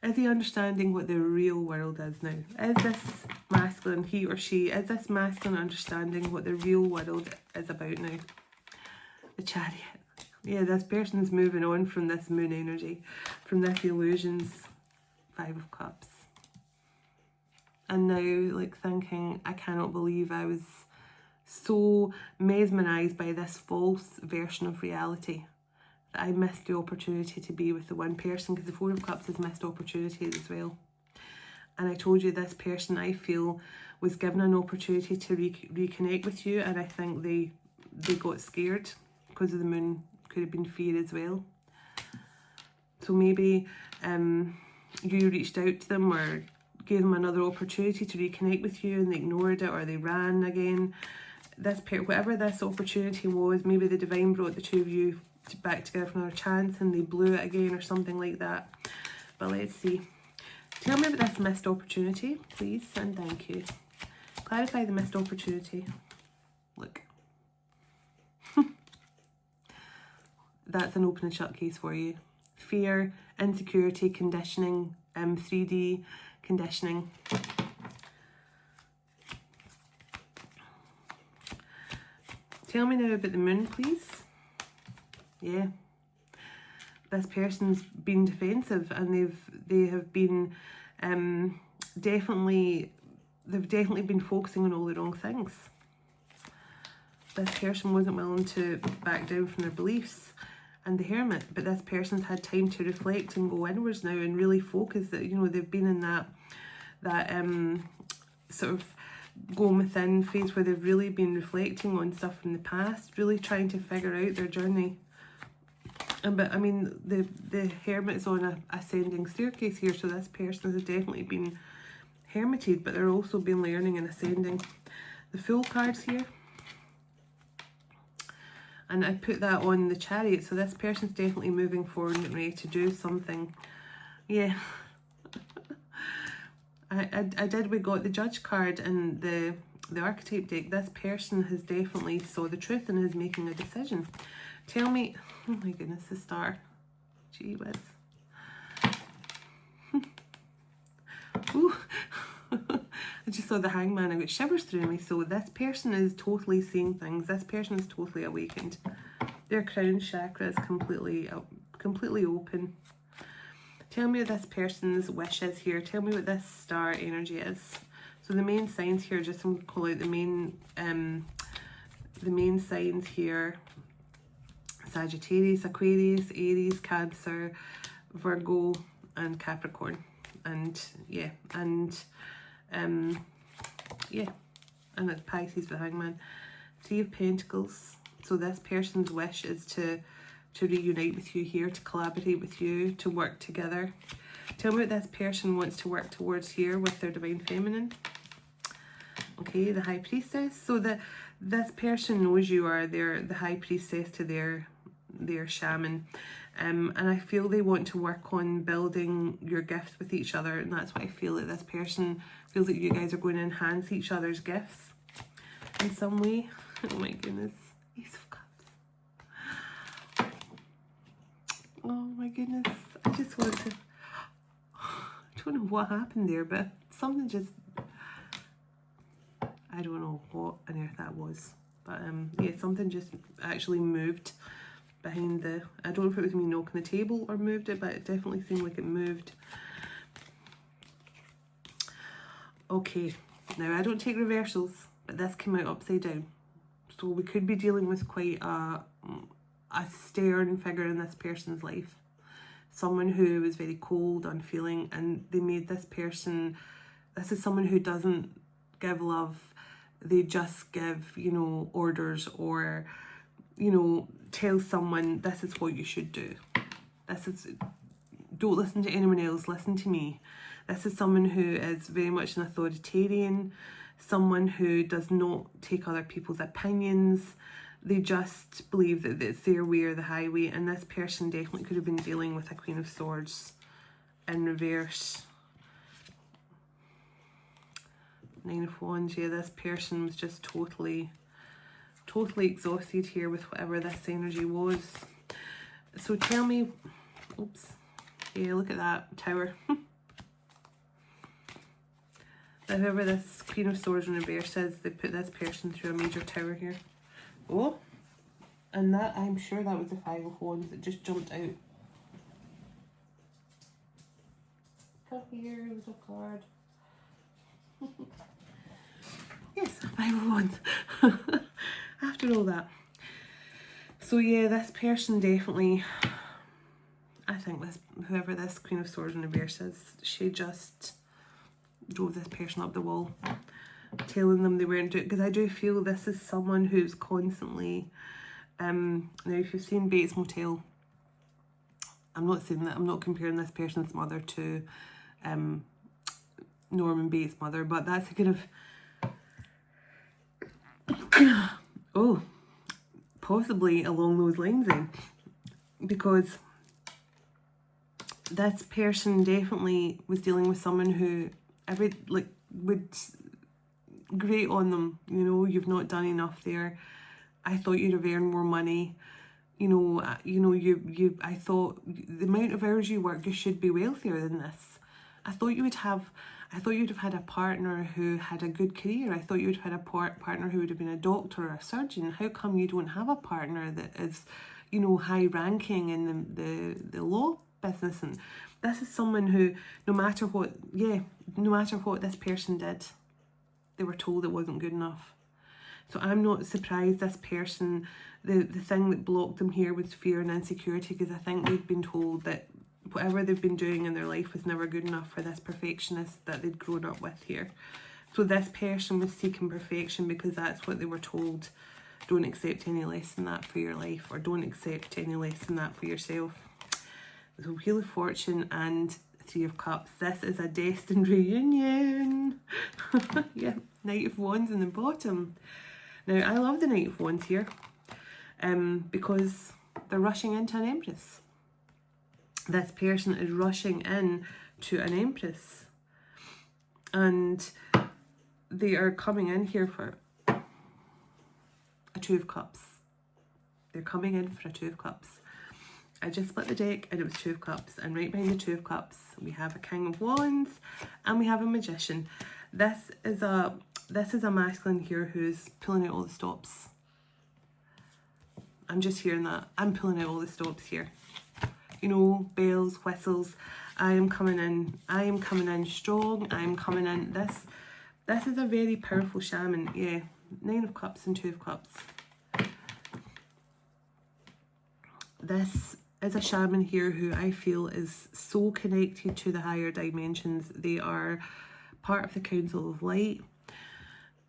Is he understanding what the real world is now? Is this masculine, he or she, is this masculine understanding what the real world is about now? The Chariot. Yeah, this person's moving on from this moon energy, from this illusions. Five of Cups. And now, like, thinking, I cannot believe I was so mesmerised by this false version of reality that I missed the opportunity to be with the one person, because the Four of Cups is missed opportunities as well. And I told you this person, I feel, was given an opportunity to reconnect with you, and I think they got scared because of the moon. Could have been fear as well. So maybe you reached out to them or gave them another opportunity to reconnect with you, and they ignored it, or they ran again. Whatever this opportunity was, maybe the divine brought the two of you back together for another chance and they blew it again or something like that. But let's see. Tell me about this missed opportunity, please, and thank you. Clarify the missed opportunity. Look. That's an open and shut case for you. Fear, insecurity, conditioning, 3D conditioning. Tell me now about the moon, please. Yeah. This person's been defensive, and they have been definitely been focusing on all the wrong things. This person wasn't willing to back down from their beliefs. And the Hermit, but this person's had time to reflect and go inwards now and really focus. That, you know, they've been in that sort of going within phase where they've really been reflecting on stuff from the past, really trying to figure out their journey. But I mean, the Hermit is on a ascending staircase here, so this person has definitely been hermited, but they're also been learning and ascending. The Fool cards here. And I put that on the Chariot, so this person's definitely moving forward and ready to do something. Yeah. We got the Judge card and the Archetype deck. This person has definitely saw the truth and is making a decision. Tell me, oh my goodness, the Star. Gee whiz. just saw the Hangman, I got shivers through me. So this person is totally seeing things. This person is totally awakened. Their crown chakra is completely open. Tell me what this person's wish is here. Tell me what this star energy is. So the main signs here, just to call out the main signs here: Sagittarius, Aquarius, Aries, Cancer, Virgo, and Capricorn. And yeah, and it's Pisces for the Hangman. Three of Pentacles. So this person's wish is to reunite with you here, to collaborate with you, to work together. Tell me what this person wants to work towards here with their Divine Feminine. Okay, the High Priestess. So this person knows you are the High Priestess to their Shaman. And I feel they want to work on building your gifts with each other. And that's what I feel, that this person feels that you guys are going to enhance each other's gifts in some way. Oh my goodness. Ace of Cups. Oh my goodness. I just want to... I don't know what happened there, but something just... I don't know what on earth that was. But yeah, something just actually moved behind the... I don't know if it was me knocking the table or moved it, but it definitely seemed like it moved. Okay, now I don't take reversals, but this came out upside down. So we could be dealing with quite a stern figure in this person's life. Someone who was very cold, unfeeling, and they made this person... This is someone who doesn't give love. They just give, you know, orders, or, you know, tell someone this is what you should do. This is... Don't listen to anyone else, listen to me. This is someone who is very much an authoritarian, someone who does not take other people's opinions. They just believe that it's their way or the highway, and this person definitely could have been dealing with a Queen of Swords in reverse. Nine of Wands, yeah, this person was just totally exhausted here with whatever this energy was. So tell me, oops, yeah, look at that, Tower. Whoever this Queen of Swords in reverse is, they put this person through a major tower here. Oh, and that, I'm sure that was the Five of Wands that just jumped out. Come here, little card. Yes, Five of Wands. After all that. So yeah, this person definitely, I think this, whoever this Queen of Swords in reverse is, she just drove this person up the wall, telling them they weren't doing it. Because I do feel this is someone who's constantly, now if you've seen Bates Motel, I'm not saying that, I'm not comparing this person's mother to Norman Bates' mother, but that's a kind of, oh, possibly along those lines then, because this person definitely was dealing with someone who would grate on them, you know, you've not done enough there. I thought you'd have earned more money. I thought the amount of hours you work, you should be wealthier than this. I thought you'd have had a partner who had a good career. I thought you'd have had a partner who would have been a doctor or a surgeon. How come you don't have a partner that is, you know, high ranking in the law business? And this is someone who, no matter what this person did, they were told it wasn't good enough. So I'm not surprised this person, the thing that blocked them here was fear and insecurity, because I think they've been told that whatever they've been doing in their life was never good enough for this perfectionist that they'd grown up with here. So this person was seeking perfection because that's what they were told. Don't accept any less than that for your life, or don't accept any less than that for yourself. So Wheel of Fortune and Three of Cups. This is a destined reunion. Yeah, Knight of Wands in the bottom. Now, I love the Knight of Wands here because they're rushing into an Empress. This person is rushing in to an Empress. And they are coming in here for a Two of Cups. They're coming in for a Two of Cups. I just split the deck and it was Two of Cups, and right behind the Two of Cups we have a King of Wands and we have a Magician. This is a masculine here who's pulling out all the stops. I'm just hearing that. I'm pulling out all the stops here. You know, bells, whistles. I am coming in strong. I am coming in. This is a very powerful shaman. Yeah, 9 of Cups and 2 of Cups. This is a shaman here who I feel is so connected to the higher dimensions. They are part of the Council of Light.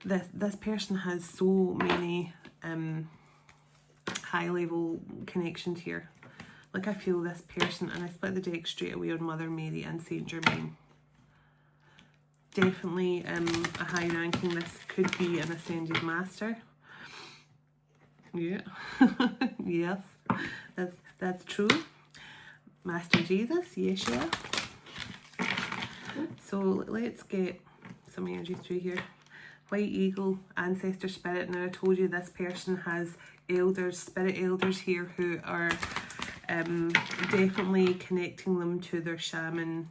This person has so many high level connections here. Like, I feel this person, and I split the deck straight away on Mother Mary and Saint Germain. Definitely a high ranking. This could be an ascended master. Yeah. Yes, that's true. Master Jesus, Yeshua. So let's get some energy through here. White Eagle, Ancestor Spirit. Now, I told you this person has elders, spirit elders here who are definitely connecting them to their shaman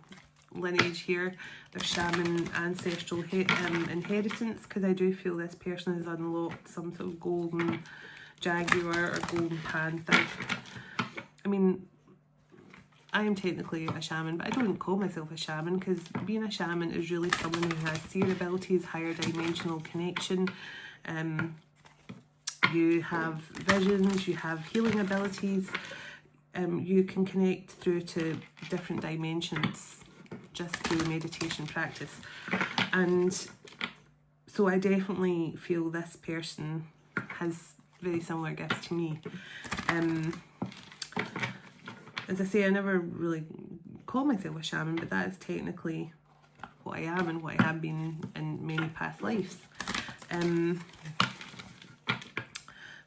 lineage here, their shaman ancestral inheritance, because I do feel this person has unlocked some sort of golden jaguar or golden panther. I mean, I am technically a shaman, but I don't call myself a shaman, because being a shaman is really someone who has seer abilities, higher dimensional connection. You have visions, you have healing abilities. You can connect through to different dimensions just through meditation practice. And so I definitely feel this person has very similar gifts to me. As I say, I never really call myself a shaman, but that is technically what I am and what I have been in many past lives.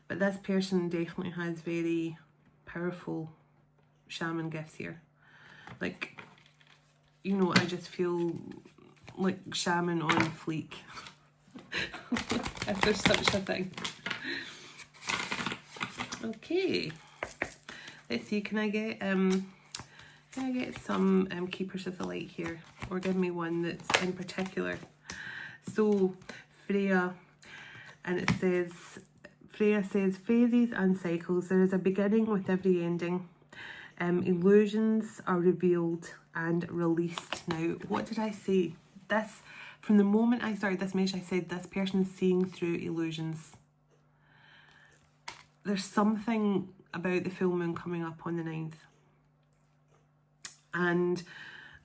But this person definitely has very powerful shaman gifts here. Like, you know, I just feel like shaman on fleek. If there's such a thing. Okay, let's see, can I get some keepers of the light here, or give me one that's in particular? So Freya, and it says, Freya says, phases and cycles, there is a beginning with every ending. Illusions are revealed and released. Now, what did I say? This, from the moment I started this message, I said this person is seeing through illusions. There's something about the full moon coming up on the 9th. And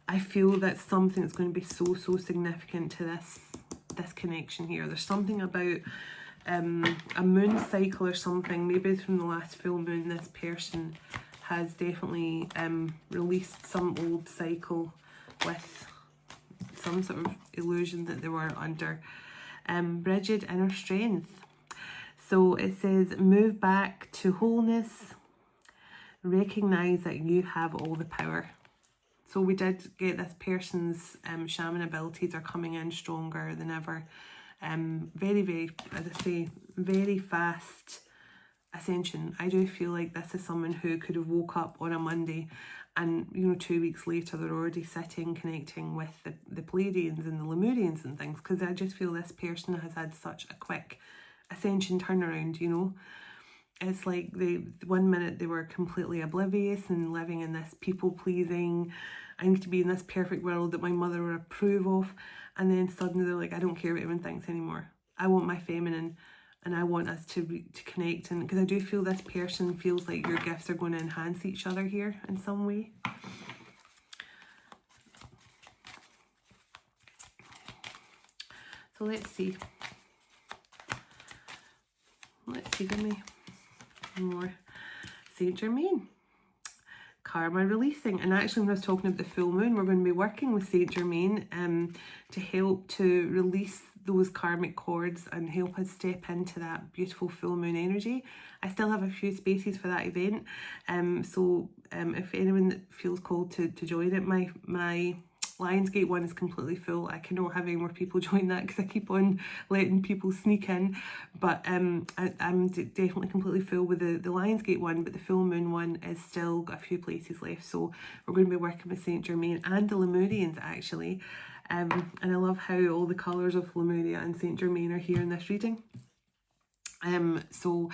I feel that something that's going to be so significant to this connection here. There's something about a moon cycle or something. Maybe it's from the last full moon. This person has definitely released some old cycle with some sort of illusion that they were under. Rigid inner strength. So it says, move back to wholeness. Recognize that you have all the power. So we did get this person's shaman abilities are coming in stronger than ever. Very, as I say, very fast ascension. I do feel like this is someone who could have woke up on a Monday and, you know, 2 weeks later they're already sitting, connecting with the Pleiadians and the Lemurians and things, because I just feel this person has had such a quick ascension turnaround, you know. It's like the 1 minute they were completely oblivious and living in this people-pleasing, I need to be in this perfect world that my mother would approve of, and then suddenly they're like, I don't care what everyone thinks anymore. I want my feminine, and I want us to connect. And because I do feel this person feels like your gifts are going to enhance each other here in some way. So let's see. Give me more. Saint Germain. Karma releasing. And actually, when I was talking about the full moon, we're going to be working with Saint Germain to help to release those karmic cords and help us step into that beautiful full moon energy. I still have a few spaces for that event. So if anyone that feels called to join it, my Lionsgate one is completely full. I cannot have any more people join that because I keep on letting people sneak in. But I'm definitely completely full with the Lionsgate one, but the full moon one is still got a few places left. So we're going to be working with Saint Germain and the Lemurians actually. And I love how all the colours of Lemuria and Saint Germain are here in this reading. So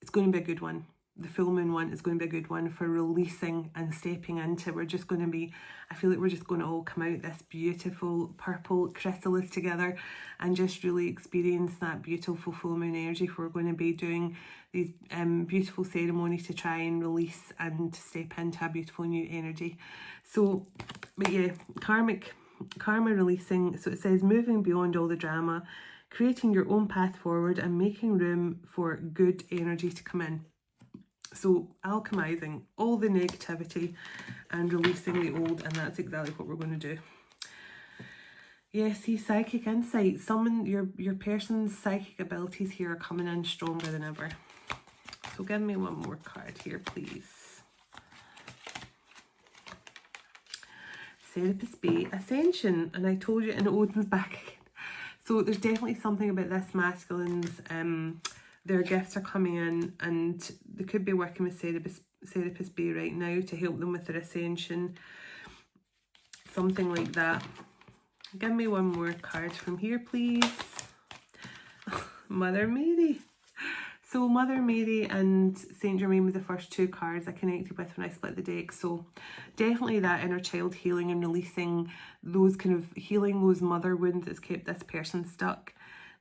it's going to be a good one. The full moon one is going to be a good one for releasing and stepping into. We're just going to be, I feel like we're just going to all come out this beautiful purple chrysalis together and just really experience that beautiful full moon energy. We're going to be doing these beautiful ceremonies to try and release and step into a beautiful new energy. So, but yeah, karma releasing. So it says moving beyond all the drama, creating your own path forward and making room for good energy to come in. So alchemizing all the negativity and releasing the old, and that's exactly what we're going to do. Yeah, see, psychic insight. Your person's psychic abilities here are coming in stronger than ever. So give me one more card here, please. Serapis Bay, Ascension, and I told you, and Odin's back again. So there's definitely something about this masculine's, their gifts are coming in, and they could be working with Serapis Bay right now to help them with their ascension. Something like that. Give me one more card from here, please. Mother Mary. So Mother Mary and Saint Germain were the first two cards I connected with when I split the deck. So definitely that inner child healing and releasing those kind of healing those mother wounds that's kept this person stuck.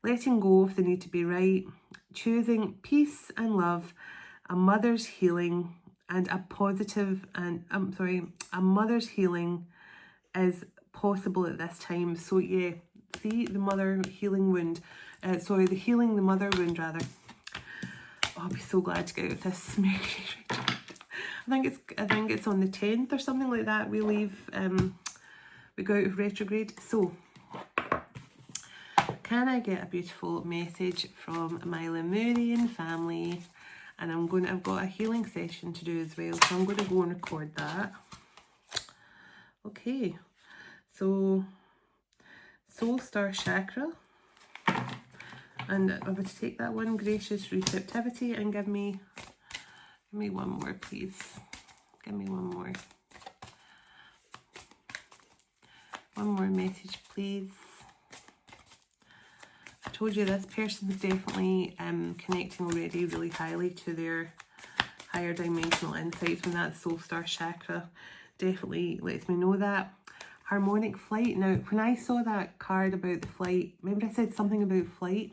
Letting go of the need to be right. Choosing peace and love. A mother's healing and a positive and a mother's healing is possible at this time. So yeah, see the mother healing wound. The healing the mother wound rather. Oh, I'll be so glad to get out of this Mercury retrograde. I think it's on the 10th or something like that. We leave. We go out of retrograde. So, can I get a beautiful message from my Lemurian family? And I've got a healing session to do as well, so I'm going to go and record that. Okay, so Soul Star Chakra. And I'm going to take that one, gracious receptivity, and give me one more, please. Give me one more. One more message, please. I told you this person's definitely connecting already really highly to their higher dimensional insights when that Soul Star Chakra definitely lets me know that. Harmonic flight. Now, when I saw that card about the flight, remember I said something about flight?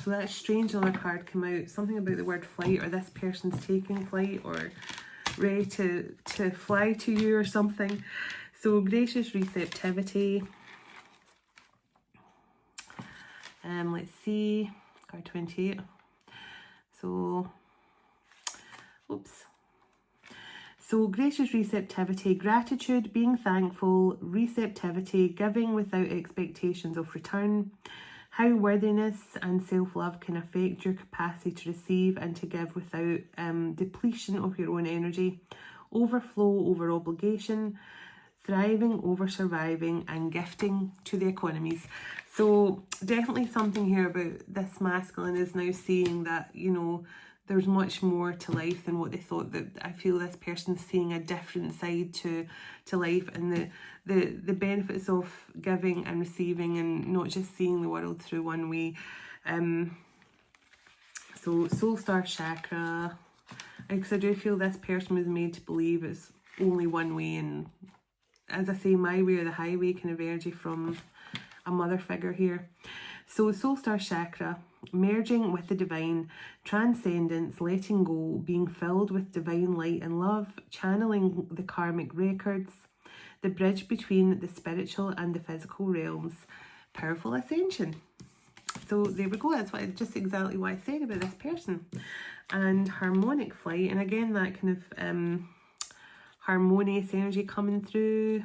So that strange other card came out, something about the word flight, or this person's taking flight, or ready to fly to you or something. So gracious receptivity. Let's see, card 28. So, oops. So gracious receptivity, gratitude, being thankful, receptivity, giving without expectations of return, how worthiness and self-love can affect your capacity to receive and to give without depletion of your own energy, overflow over obligation, thriving over surviving, and gifting to the economies. So definitely something here about this masculine is now seeing that, you know, there's much more to life than what they thought. That I feel this person's seeing a different side to life, and the benefits of giving and receiving, and not just seeing the world through one way. So Soul Star Chakra, because I do feel this person was made to believe it's only one way, and as I say, my way or the highway kind of energy from a mother figure here. So Soul Star Chakra, merging with the divine, transcendence, letting go, being filled with divine light and love, channeling the karmic records, the bridge between the spiritual and the physical realms, powerful ascension. So there we go, that's just exactly what I said about this person. And harmonic flight, and again that kind of harmonious energy coming through.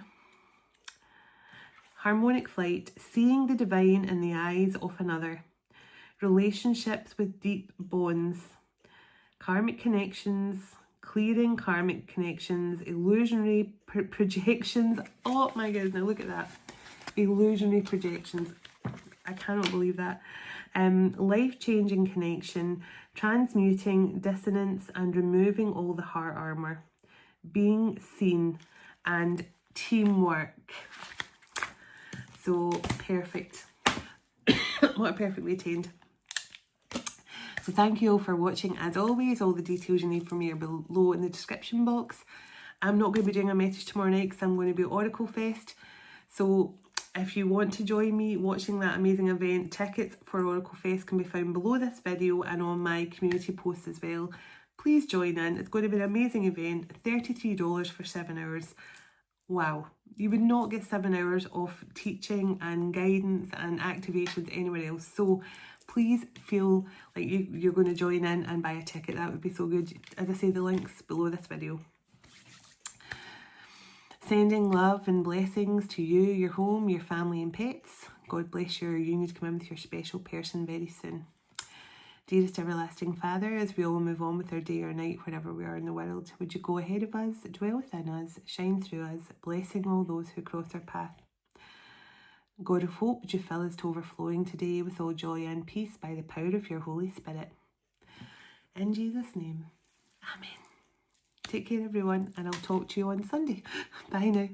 Harmonic flight, seeing the divine in the eyes of another, relationships with deep bonds, karmic connections, clearing karmic connections, illusionary projections. Oh my goodness, now look at that. Illusionary projections. I cannot believe that. Life-changing connection, transmuting dissonance and removing all the heart armor, being seen, and teamwork. So perfect. What a perfect way to end. So thank you all for watching. As always, all the details you need from me are below in the description box. I'm not going to be doing a message tomorrow night because I'm going to be at Oracle Fest. So if you want to join me watching that amazing event, tickets for Oracle Fest can be found below this video and on my community post as well. Please join in. It's going to be an amazing event. $33 for 7 hours. Wow, you would not get 7 hours of teaching and guidance and activations anywhere else. So please feel like you're going to join in and buy a ticket. That would be so good. As I say, the link's below this video. Sending love and blessings to you, your home, your family and pets. God bless your union to come in with your special person very soon. Dearest everlasting Father, as we all move on with our day or night wherever we are in the world, would you go ahead of us, dwell within us, shine through us, blessing all those who cross our path. God of hope, would you fill us to overflowing today with all joy and peace by the power of your Holy Spirit. In Jesus' name, Amen. Take care everyone, and I'll talk to you on Sunday. Bye now.